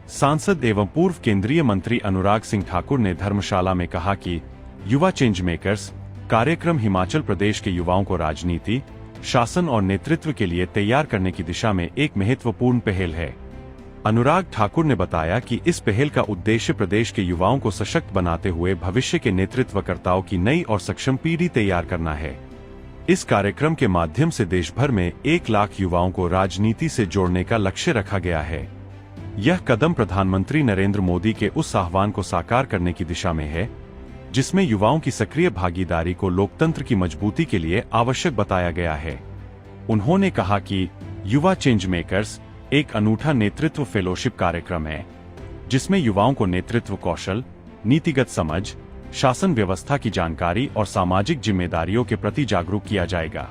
सांसद एवं पूर्व केंद्रीय मंत्री अनुराग सिंह ठाकुर ने धर्मशाला में कहा कि युवा चेंज मेकर्स कार्यक्रम हिमाचल प्रदेश के युवाओं को राजनीति, शासन और नेतृत्व के लिए तैयार करने की दिशा में एक महत्वपूर्ण पहल है। अनुराग ठाकुर ने बताया कि इस पहल का उद्देश्य प्रदेश के युवाओं को सशक्त बनाते हुए भविष्य के नेतृत्वकर्ताओं की नई और सक्षम पीढ़ी तैयार करना है। इस कार्यक्रम के माध्यम से देश भर में 1 लाख युवाओं को राजनीति से जोड़ने का लक्ष्य रखा गया है। यह कदम प्रधानमंत्री नरेंद्र मोदी के उस आह्वान को साकार करने की दिशा में है, जिसमें युवाओं की सक्रिय भागीदारी को लोकतंत्र की मजबूती के लिए आवश्यक बताया गया है। उन्होंने कहा कि युवा चेंज मेकर्स एक अनूठा नेतृत्व फेलोशिप कार्यक्रम है, जिसमें युवाओं को नेतृत्व कौशल, नीतिगत समझ, शासन व्यवस्था की जानकारी और सामाजिक जिम्मेदारियों के प्रति जागरूक किया जाएगा।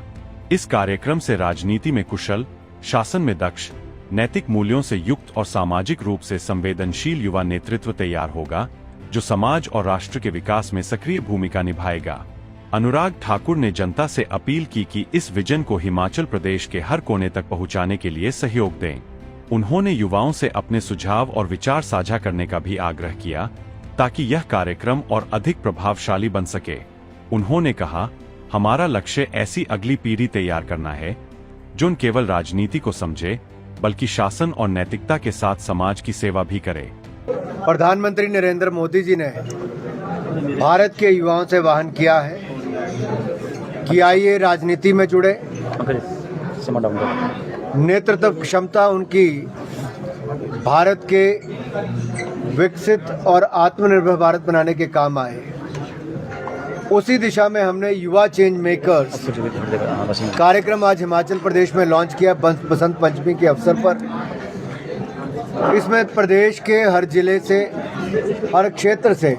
इस कार्यक्रम से राजनीति में कुशल, शासन में दक्ष, नैतिक मूल्यों से युक्त और सामाजिक रूप से संवेदनशील युवा नेतृत्व तैयार होगा, जो समाज और राष्ट्र के विकास में सक्रिय भूमिका निभाएगा। अनुराग ठाकुर ने जनता से अपील की कि इस विजन को हिमाचल प्रदेश के हर कोने तक पहुंचाने के लिए सहयोग दें। उन्होंने युवाओं से अपने सुझाव और विचार साझा करने का भी आग्रह किया, ताकि यह कार्यक्रम और अधिक प्रभावशाली बन सके। उन्होंने कहा, हमारा लक्ष्य ऐसी अगली पीढ़ी तैयार करना है, जो न केवल राजनीति को समझे, बल्कि शासन और नैतिकता के साथ समाज की सेवा भी करे। प्रधानमंत्री नरेंद्र मोदी जी ने भारत के युवाओं से आह्वान किया है कि आइए राजनीति में जुड़े, नेतृत्व क्षमता उनकी भारत के विकसित और आत्मनिर्भर भारत बनाने के काम आए। उसी दिशा में हमने युवा चेंज मेकर्स कार्यक्रम आज हिमाचल प्रदेश में लॉन्च किया बसंत पंचमी के अवसर पर। इसमें प्रदेश के हर जिले से, हर क्षेत्र से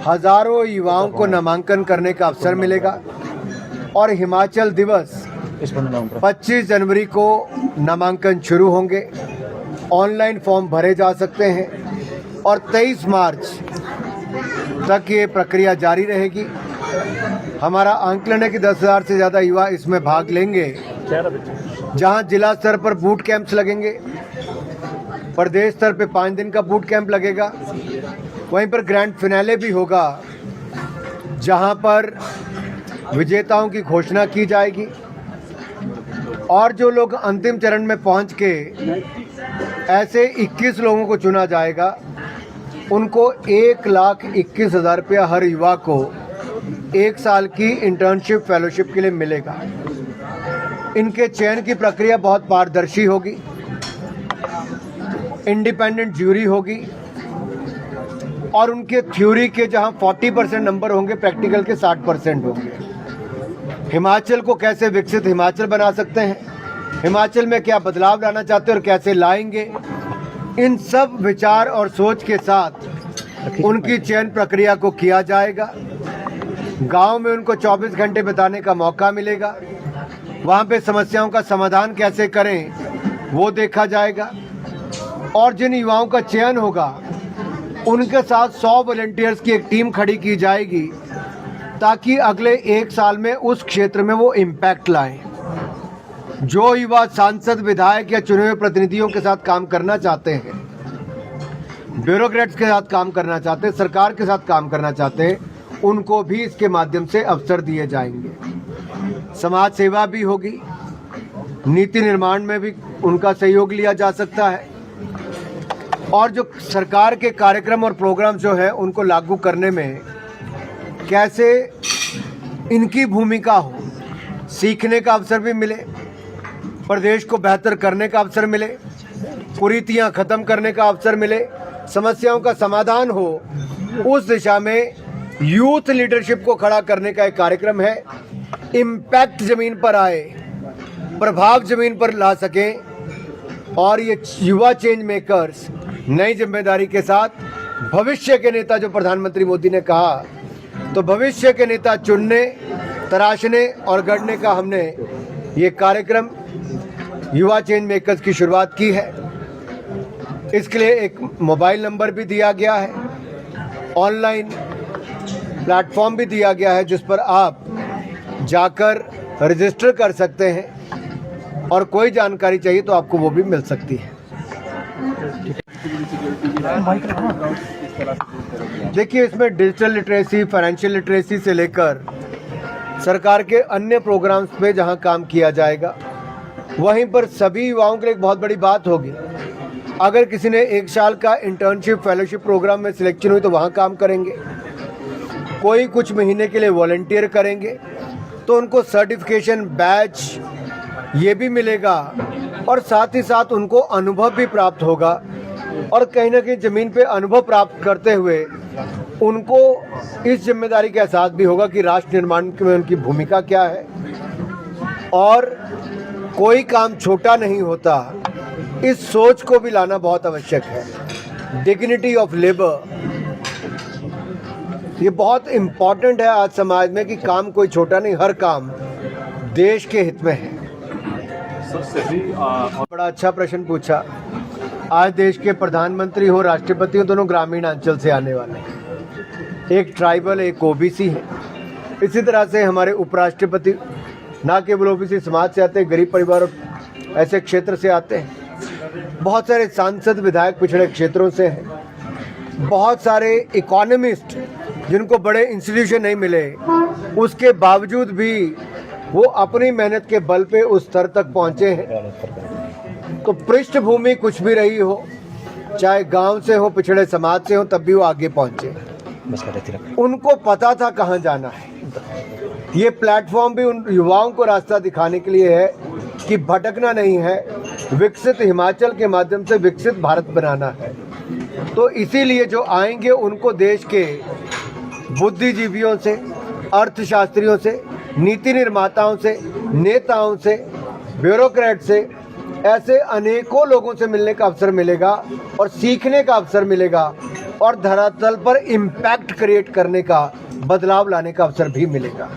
हजारों युवाओं को नामांकन करने का अवसर मिलेगा और हिमाचल दिवस 25 जनवरी को नामांकन शुरू होंगे। ऑनलाइन फॉर्म भरे जा सकते हैं और 23 मार्च तक ये प्रक्रिया जारी रहेगी। हमारा आंकलन है कि 10,000 से ज़्यादा युवा इसमें भाग लेंगे, जहां जिला स्तर पर बूट कैंप्स लगेंगे, प्रदेश स्तर पे 5 दिन का बूट कैंप लगेगा, वहीं पर ग्रैंड फिनाले भी होगा, जहां पर विजेताओं की घोषणा की जाएगी और जो लोग अंतिम चरण में पहुंच के ऐसे 21 लोगों को चुना जाएगा, उनको 1,21,000 रुपया हर युवा को 1 साल की इंटर्नशिप फेलोशिप के लिए मिलेगा। इनके चयन की प्रक्रिया बहुत पारदर्शी होगी, इंडिपेंडेंट ज्यूरी होगी और उनके थ्योरी के जहां 40% नंबर होंगे, प्रैक्टिकल के 60% होंगे। हिमाचल को कैसे विकसित हिमाचल बना सकते हैं, हिमाचल में क्या बदलाव लाना चाहते हैं और कैसे लाएंगे, इन सब विचार और सोच के साथ उनकी चयन प्रक्रिया को किया जाएगा। गांव में उनको 24 घंटे बिताने का मौका मिलेगा, वहां पे समस्याओं का समाधान कैसे करें वो देखा जाएगा और जिन युवाओं का चयन होगा उनके साथ 100 वॉलंटियर्स की एक टीम खड़ी की जाएगी, ताकि अगले 1 साल में उस क्षेत्र में वो इम्पैक्ट लाएं। जो युवा सांसद, विधायक या चुने हुए प्रतिनिधियों के साथ काम करना चाहते हैं, ब्यूरोक्रेट्स के साथ काम करना चाहते हैं, सरकार के साथ काम करना चाहते हैं, उनको भी इसके माध्यम से अवसर दिए जाएंगे। समाज सेवा भी होगी, नीति निर्माण में भी उनका सहयोग लिया जा सकता है और जो सरकार के कार्यक्रम और प्रोग्राम जो है उनको लागू करने में कैसे इनकी भूमिका हो, सीखने का अवसर भी मिले, प्रदेश को बेहतर करने का अवसर मिले, कुरीतियां खत्म करने का अवसर मिले, समस्याओं का समाधान हो, उस दिशा में यूथ लीडरशिप को खड़ा करने का एक कार्यक्रम है। इम्पैक्ट जमीन पर आए, प्रभाव जमीन पर ला सकें और ये युवा चेंज मेकर्स नई जिम्मेदारी के साथ भविष्य के नेता, जो प्रधानमंत्री मोदी ने कहा, तो भविष्य के नेता चुनने, तराशने और गढ़ने का हमने ये कार्यक्रम युवा चेंज मेकर्स की शुरुआत की है। इसके लिए एक मोबाइल नंबर भी दिया गया है, ऑनलाइन प्लेटफॉर्म भी दिया गया है, जिस पर आप जाकर रजिस्टर कर सकते हैं और कोई जानकारी चाहिए तो आपको वो भी मिल सकती है। देखिए, इसमें डिजिटल लिटरेसी, फाइनेंशियल लिटरेसी से लेकर सरकार के अन्य प्रोग्राम्स पे जहां काम किया जाएगा, वहीं पर सभी युवाओं के लिए एक बहुत बड़ी बात होगी। अगर किसी ने 1 साल का इंटर्नशिप फेलोशिप प्रोग्राम में सिलेक्शन हुई तो वहां काम करेंगे, कोई कुछ महीने के लिए वॉलंटियर करेंगे तो उनको सर्टिफिकेशन बैच ये भी मिलेगा और साथ ही साथ उनको अनुभव भी प्राप्त होगा और कहीं ना कहीं ज़मीन पे अनुभव प्राप्त करते हुए उनको इस जिम्मेदारी का एहसास भी होगा कि राष्ट्र निर्माण में उनकी भूमिका क्या है। और कोई काम छोटा नहीं होता, इस सोच को भी लाना बहुत आवश्यक है। डिग्निटी ऑफ लेबर, ये बहुत इम्पॉर्टेंट है आज समाज में कि काम कोई छोटा नहीं, हर काम देश के हित में है। बड़ा अच्छा प्रश्न पूछा। आज देश के प्रधानमंत्री हो, राष्ट्रपति हो, दोनों ग्रामीण अंचल से आने वाले हैं। एक ट्राइबल, एक ओबीसी है। इसी तरह से हमारे उपराष्ट्रपति ना केवल ओबीसी समाज से आते हैं, गरीब परिवार ऐसे क्षेत्र से आते हैं। बहुत सारे सांसद विधायक पिछड़े क्षेत्रों से हैं। बहुत सारे इकोनॉमिस्ट जिनको बड़े इंस्टीट्यूशन नहीं मिले, उसके बावजूद भी वो अपनी मेहनत के बल पे उस स्तर तक पहुंचे हैं। तो पृष्ठभूमि कुछ भी रही हो, चाहे गांव से हो, पिछड़े समाज से हो, तब भी वो आगे पहुंचे। उनको पता था कहां जाना है। ये प्लेटफॉर्म भी उन युवाओं को रास्ता दिखाने के लिए है कि भटकना नहीं है, विकसित हिमाचल के माध्यम से विकसित भारत बनाना है। तो इसीलिए जो आएंगे उनको देश के बुद्धिजीवियों से, अर्थशास्त्रियों से, नीति निर्माताओं से, नेताओं से, ब्यूरोक्रेट से, ऐसे अनेकों लोगों से मिलने का अवसर मिलेगा और सीखने का अवसर मिलेगा और धरातल पर इम्पैक्ट क्रिएट करने का, बदलाव लाने का अवसर भी मिलेगा।